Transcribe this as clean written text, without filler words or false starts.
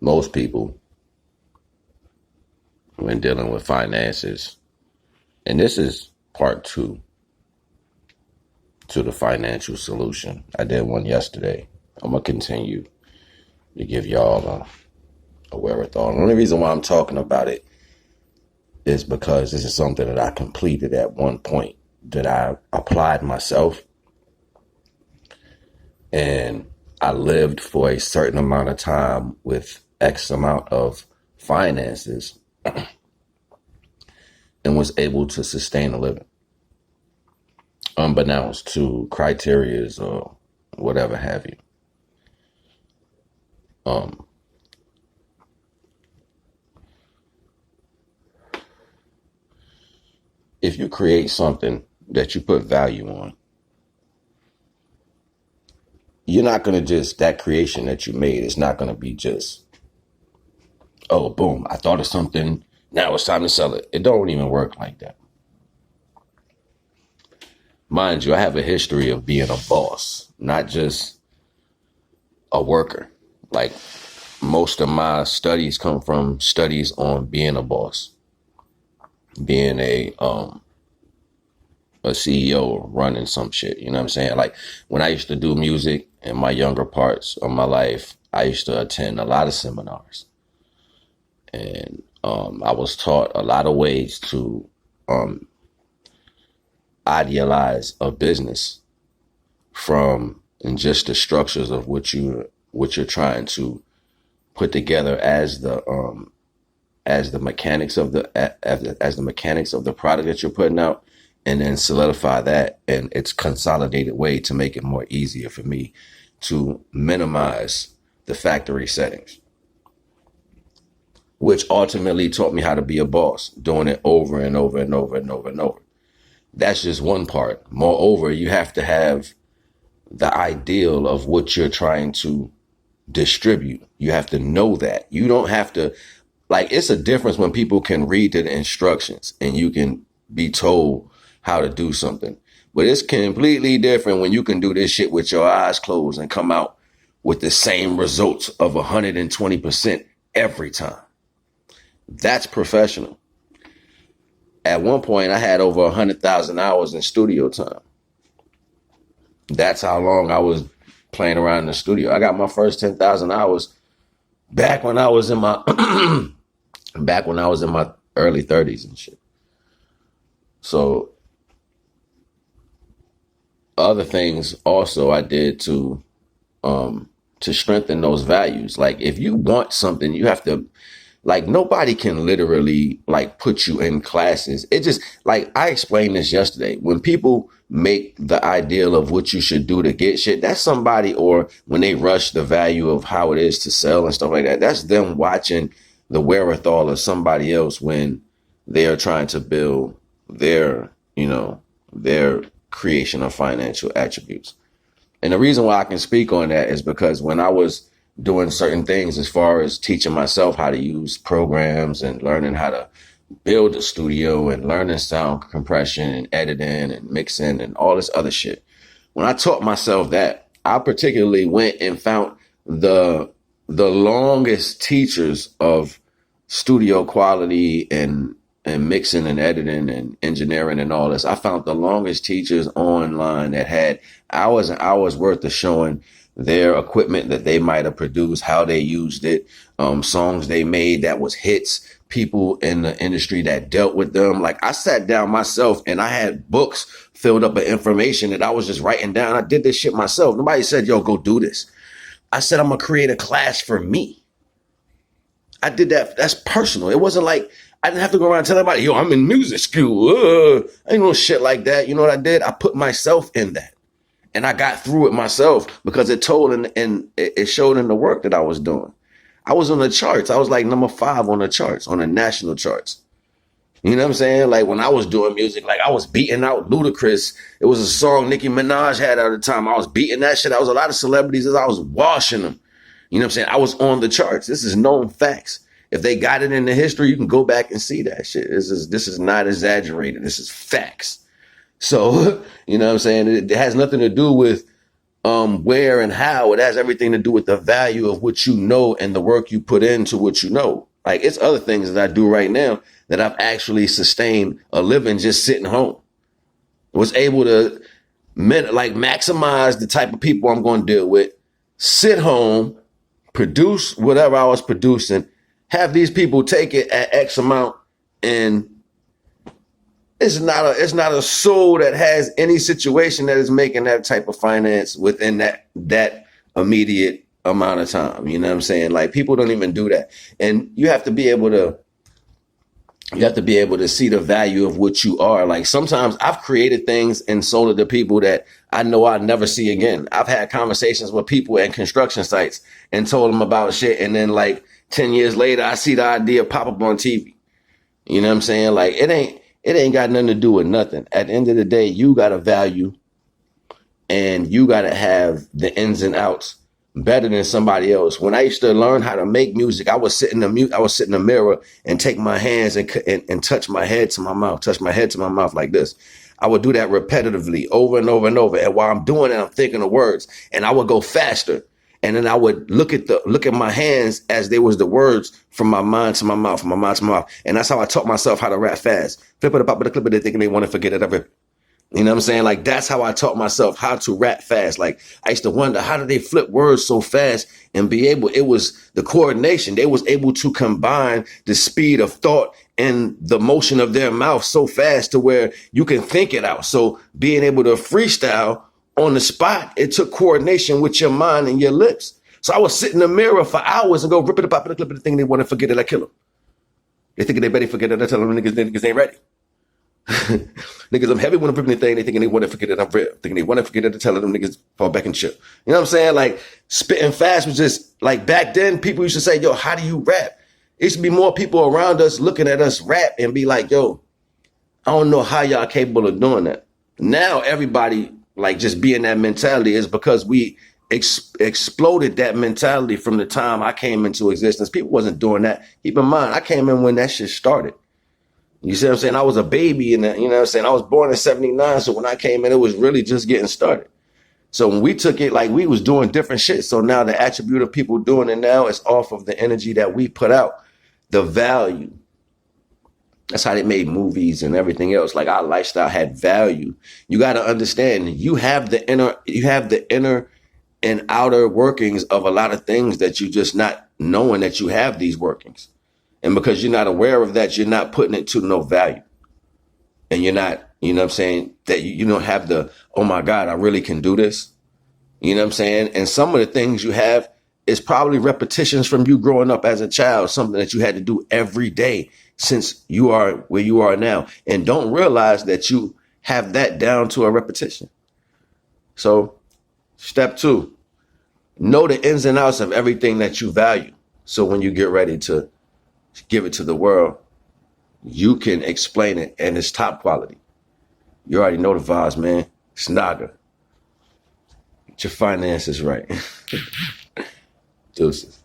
most people, when dealing with finances, and this is part 2 to the financial solution. I did one yesterday. I'm going to continue to give y'all a wherewithal. The only reason why I'm talking about it is because this is something that I completed at one point, that I applied myself, and I lived for a certain amount of time with X amount of finances and was able to sustain a living, unbeknownst to criterias or whatever have you. If you create something that you put value on, you're not going to just, that creation that you made is not going to be just, oh, boom, I thought of something, now it's time to sell it. It don't even work like that. Mind you, I have a history of being a boss, not just a worker. Like, most of my studies come from studies on being a boss, being a CEO, running some shit. You know what I'm saying? Like, when I used to do music in my younger parts of my life, I used to attend a lot of seminars, and I was taught a lot of ways to idealize a business from, and just the structures of what you're trying to put together as the mechanics of the mechanics of the product that you're putting out, and then solidify that in its consolidated way to make it more easier for me to minimize the factory settings, which ultimately taught me how to be a boss, doing it over and over and over and over and over. That's just one part. Moreover, you have to have the ideal of what you're trying to distribute. You have to know that. You don't have to, like, it's a difference when people can read the instructions and you can be told how to do something. But it's completely different when you can do this shit with your eyes closed and come out with the same results of 120% every time. That's professional. At one point, I had over 100,000 hours in studio time. That's how long I was playing around in the studio. I got my first 10,000 hours back when I was in my early 30s and shit. So other things also I did to strengthen those values. Like, if you want something, you have to, like, nobody can literally, like, put you in classes. It just, like, I explained this yesterday. When people make the ideal of what you should do to get shit, that's somebody, or when they rush the value of how it is to sell and stuff like that, that's them watching the wherewithal of somebody else when they are trying to build their, their creation of financial attributes. And the reason why I can speak on that is because when I was doing certain things as far as teaching myself how to use programs and learning how to build a studio and learning sound compression and editing and mixing and all this other shit, when I taught myself that, I particularly went and found the longest teachers of studio quality and mixing and editing and engineering and all this. I found the longest teachers online that had hours and hours worth of showing their equipment that they might have produced, how they used it, songs they made that was hits, people in the industry that dealt with them. Like, I sat down myself and I had books filled up with information that I was just writing down. I did this shit myself. Nobody said, yo, go do this. I said, I'm going to create a class for me. I did that. That's personal. It wasn't like I didn't have to go around telling everybody, yo, I'm in music school. I ain't no shit like that. You know what I did? I put myself in that. And I got through it myself because it told and it showed in the work that I was doing. I was on the charts. I was like number 5 on the charts, on the national charts. You know what I'm saying? Like, when I was doing music, like, I was beating out Ludacris. It was a song Nicki Minaj had at the time. I was beating that shit. I was a lot of celebrities as I was washing them. You know what I'm saying? I was on the charts. This is known facts. If they got it in the history, you can go back and see that shit. This is not exaggerated. This is facts. So, you know what I'm saying? It has nothing to do with where and how. It has everything to do with the value of what you know and the work you put into what you know. Like, it's other things that I do right now that I've actually sustained a living just sitting home. Was able to maximize the type of people I'm going to deal with, sit home, produce whatever I was producing, have these people take it at X amount, and it's not a soul that has any situation that is making that type of finance within that immediate amount of time. You know what I'm saying? Like, people don't even do that. And you have to be able to see the value of what you are. Like, sometimes I've created things and sold it to people that I know I'll never see again. I've had conversations with people at construction sites and told them about shit. And then like 10 years later, I see the idea pop up on TV. You know what I'm saying? Like, it ain't got nothing to do with nothing. At the end of the day, you got to value, and you got to have the ins and outs better than somebody else. When I used to learn how to make music, I would sit in the mirror and take my hands and touch my head to my mouth like this. I would do that repetitively over and over and over. And while I'm doing it, I'm thinking of words, and I would go faster. And then I would look at my hands as they was the words from my mind to my mouth, from my mind to my mouth. And that's how I taught myself how to rap fast. Flip it up, the clip of it, thinking they want to forget it. You know what I'm saying? Like, that's how I taught myself how to rap fast. Like, I used to wonder, how did they flip words so fast and it was the coordination. They was able to combine the speed of thought and the motion of their mouth so fast to where you can think it out. So being able to freestyle on the spot, it took coordination with your mind and your lips. So I would sit in the mirror for hours and go rip it up, the clip of the thing they want to forget it, I kill them. They think they better forget it, I tell them niggas ain't ready. Niggas, I'm heavy when I'm ripping the thing. They thinking they want to forget it. I'm rip. Thinking they want to forget it. To tell them niggas fall back and chill. You know what I'm saying? Like, spitting fast was just like, back then people used to say, yo, how do you rap? It used to be more people around us looking at us rap and be like, yo, I don't know how y'all capable of doing that. Now everybody like just be in that mentality is because we exploded that mentality from the time I came into existence. People wasn't doing that. Keep in mind, I came in when that shit started. You see what I'm saying? I was a baby in that, you know what I'm saying? I was born in 79. So when I came in, it was really just getting started. So when we took it, like, we was doing different shit. So now the attribute of people doing it now is off of the energy that we put out, the value. That's how they made movies and everything else. Like, our lifestyle had value. You got to understand, you have the inner and outer workings of a lot of things that you just not knowing that you have these workings. And because you're not aware of that, you're not putting it to no value. And you're not, you know what I'm saying, that you don't have the, oh my God, I really can do this. You know what I'm saying? And some of the things you have is probably repetitions from you growing up as a child, something that you had to do every day since you are where you are now, and don't realize that you have that down to a repetition. So step 2, know the ins and outs of everything that you value. So when you get ready to give it to the world, you can explain it and it's top quality. You already know the vibes, man. It's NAGA. Get your finances right. Deuces.